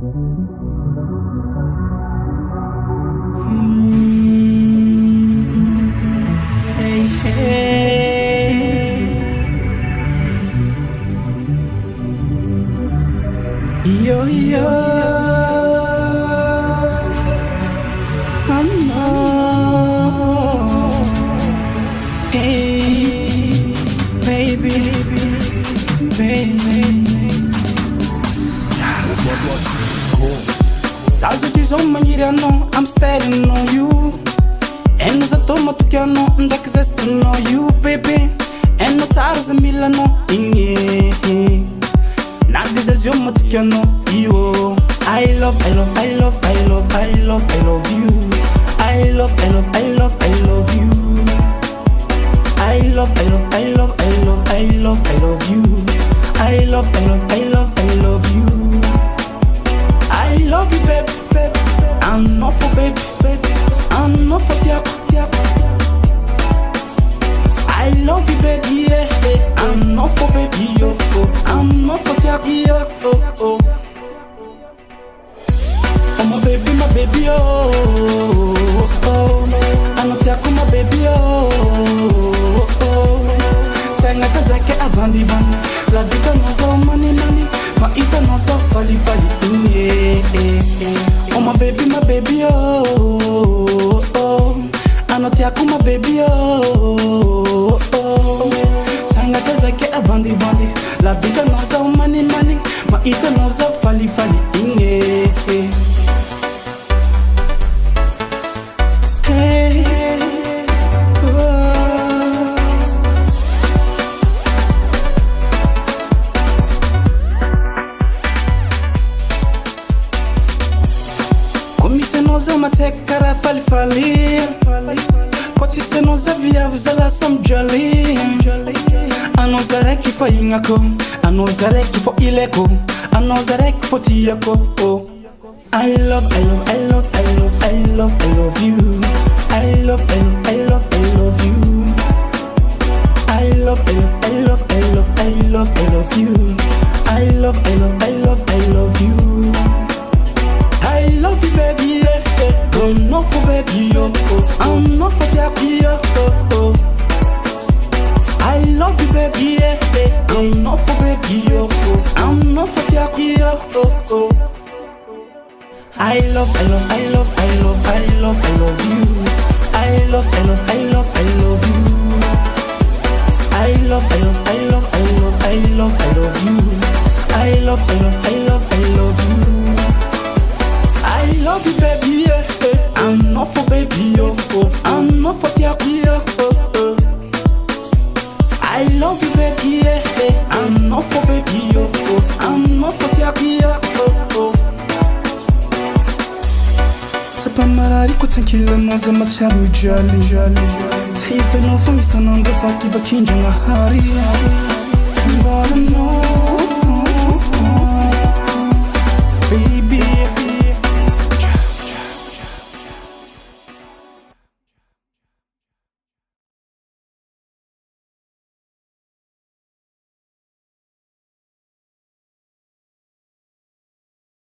Hey, hey. Yo, yo. Hey, baby, baby. Sabe diz uma no, I'm staring on you. And as a tomato piano, and that is to know you, baby. And no tires a Milano, in not this is your matucano, you. I love you. I love you. I love you. I love you. I love you. I love you, baby. I'm not for baby. I'm not for tiak. I love you, baby. Yeah. I'm not for baby. Yo. I'm not for tiak. Oh, my baby, oh. I'm not tiak, my baby, oh. Sangata zake abandi bandi. La vida no so money. Ma ita no so fali. Oh my baby, oh. Anotiaku my baby, oh. Sangata zake abandi bandi. La vida no so money. Ma ita no so fali. Hey, Noza matekara fali. Koti se noza via vuzala sam jolly. Anozare ki fo ingako. Anozare ki fo ileko. Anozare ki fo tiyako. I love you. I love you. I love you. I love you. I love you. I love you. I love you, baby, yeah. I'm not for baby, yo. I'm not for tiaki, yo. I love you, baby, yeah. I'm not for baby, yo. I'm not for tiaki, yo. I love you. I love you. I love you. I love you. I love you. I love you. I love you, baby, yeah. I'm not for baby, yo. I'm not for tiaki, yo. I love you, baby, yeah. I'm not for baby, yo. I'm not for tiaki, yo. Sapa marari kutankila noza macharu jali. Tayipe no fami sananda faki bakinja ngahari. But I know